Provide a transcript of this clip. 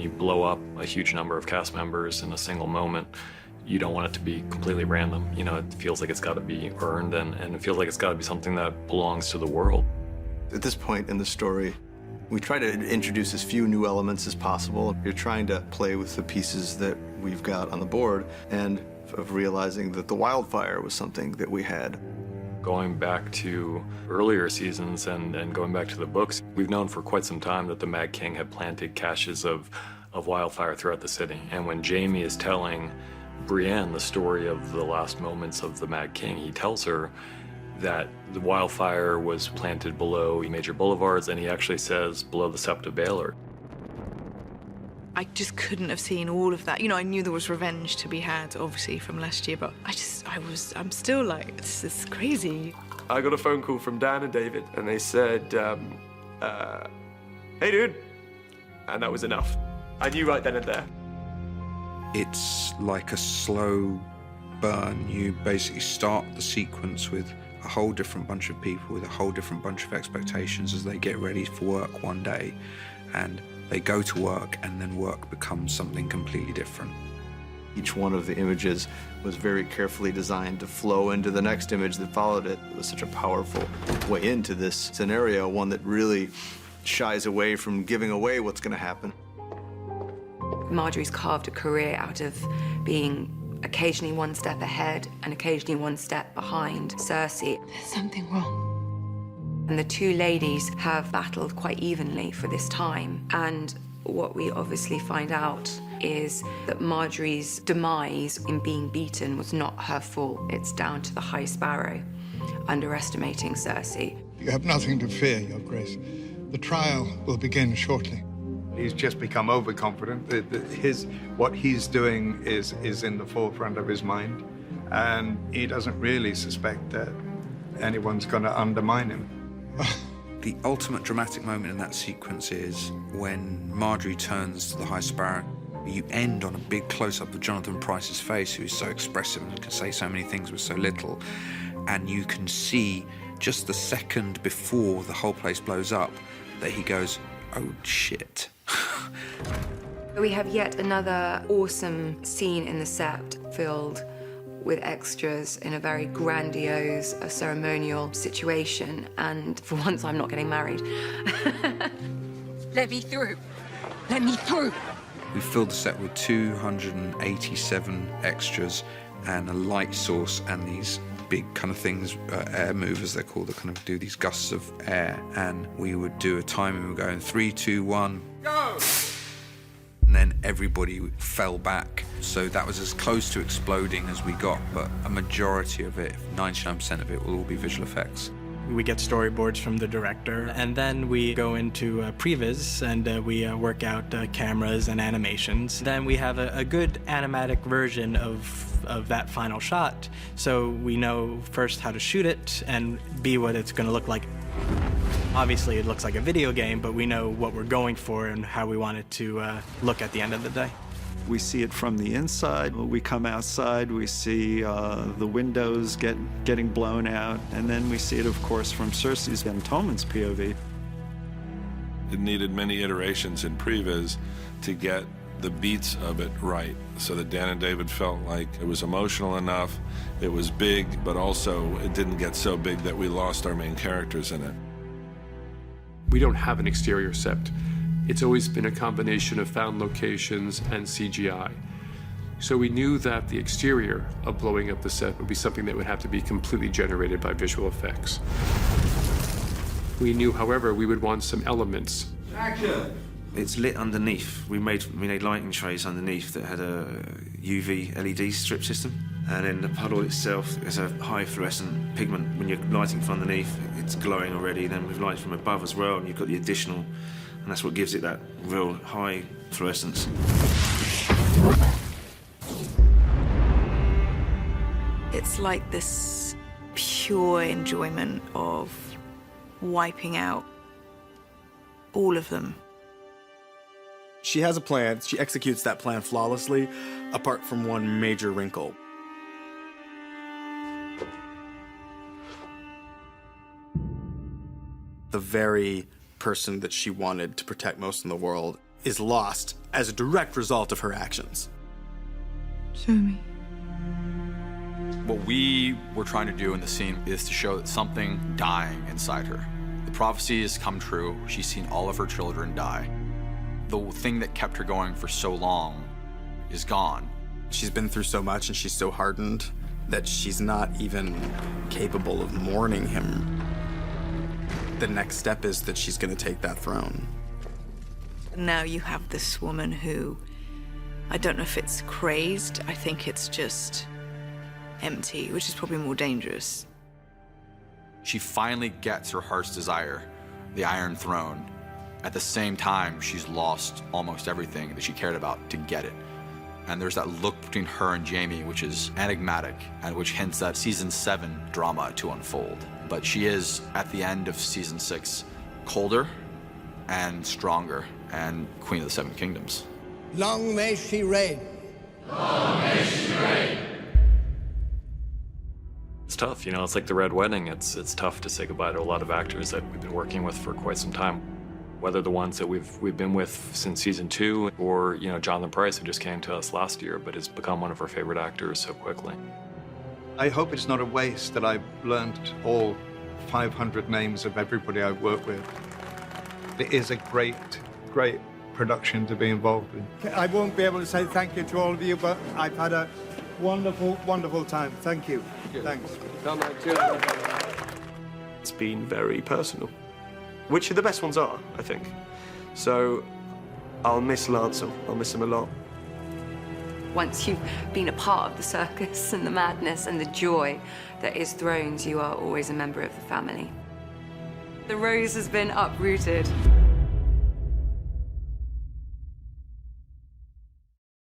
you blow up a huge number of cast members in a single moment, you don't want it to be completely random. You know, it feels like it's got to be earned, and it feels like it's got to be something that belongs to the world. At this point in the story, we try to introduce as few new elements as possible. You're trying to play with the pieces that we've got on the board, and of realizing that the wildfire was something that we had. Going back to earlier seasons and going back to the books, we've known for quite some time that the Mad King had planted caches of wildfire throughout the city. And when Jamie is telling Brienne the story of the last moments of the Mad King, he tells her that the wildfire was planted below major boulevards, and he actually says below the Sept of Baelor. I just couldn't have seen all of that. You know, I knew there was revenge to be had, obviously, from last year, but I'm still like, this is crazy. I got a phone call from Dan and David, and they said, hey, dude. And that was enough. I knew right then and there. It's like a slow burn. You basically start the sequence with a whole different bunch of people with a whole different bunch of expectations as they get ready for work one day, and they go to work, and then work becomes something completely different. Each one of the images was very carefully designed to flow into the next image that followed it. It was such a powerful way into this scenario, one that really shies away from giving away what's going to happen. Marjorie's carved a career out of being occasionally one step ahead and occasionally one step behind Cersei. There's something wrong. And the two ladies have battled quite evenly for this time. And what we obviously find out is that Marjorie's demise in being beaten was not her fault. It's down to the High Sparrow underestimating Cersei. You have nothing to fear, Your Grace. The trial will begin shortly. He's just become overconfident. What he's doing is in the forefront of his mind, and he doesn't really suspect that anyone's going to undermine him. The ultimate dramatic moment in that sequence is when Marjorie turns to the High Sparrow. You end on a big close-up of Jonathan Pryce's face, who is so expressive and can say so many things with so little, and you can see just the second before the whole place blows up that he goes, oh shit. We have yet another awesome scene in the Sept filled with extras in a very grandiose, ceremonial situation, and for once I'm not getting married. Let me through. Let me through. We filled the set with 287 extras and a light source and these big kind of things, air movers they're called, that kind of do these gusts of air, and we would do a timing. We would go in 3, 2, 1, go! And then everybody fell back. So that was as close to exploding as we got, but a majority of it, 99% of it, will all be visual effects. We get storyboards from the director, and then we go into previs, and we work out cameras and animations. Then we have a good animatic version of that final shot, so we know first how to shoot it, and B, what it's going to look like. Obviously, it looks like a video game, but we know what we're going for and how we want it to look at the end of the day. We see it from the inside. We come outside, we see the windows getting blown out, and then we see it, of course, from Cersei's and Tommen's POV. It needed many iterations in previs to get the beats of it right, so that Dan and David felt like it was emotional enough, it was big, but also it didn't get so big that we lost our main characters in it. We don't have an exterior Sept. It's always been a combination of found locations and CGI. So we knew that the exterior of blowing up the set would be something that would have to be completely generated by visual effects. We knew, however, we would want some elements. Action! It's lit underneath. We made lighting trays underneath that had a UV LED strip system. And then the puddle itself is a high fluorescent pigment. When you're lighting from underneath, it's glowing already. Then with light from above as well, and you've got the additional, and that's what gives it that real high fluorescence. It's like this pure enjoyment of wiping out all of them. She has a plan. She executes that plan flawlessly, apart from one major wrinkle. The very person that she wanted to protect most in the world is lost as a direct result of her actions. Show me. What we were trying to do in the scene is to show that something dying inside her. The prophecy has come true. She's seen all of her children die. The thing that kept her going for so long is gone. She's been through so much and she's so hardened that she's not even capable of mourning him. The next step is that she's going to take that throne. Now you have this woman who, I don't know if it's crazed, I think it's just empty, which is probably more dangerous. She finally gets her heart's desire, the Iron Throne. At the same time, she's lost almost everything that she cared about to get it. And there's that look between her and Jaime, which is enigmatic and which hints at season 7 drama to unfold. But she is, at the end of season 6, colder and stronger and Queen of the Seven Kingdoms. Long may she reign. Long may she reign. It's tough, you know, it's like the Red Wedding. It's tough to say goodbye to a lot of actors that we've been working with for quite some time. Whether the ones that we've been with since season 2 or, you know, Jonathan Pryce, who just came to us last year, but has become one of our favorite actors so quickly. I hope it's not a waste that I've learned all 500 names of everybody I've worked with. It is a great, great production to be involved in. I won't be able to say thank you to all of you, but I've had a wonderful, wonderful time. Thank you. Thanks. It's been very personal, which the best ones are, I think. So I'll miss Lancel. I'll miss him a lot. Once you've been a part of the circus and the madness and the joy that is Thrones, you are always a member of the family. The rose has been uprooted.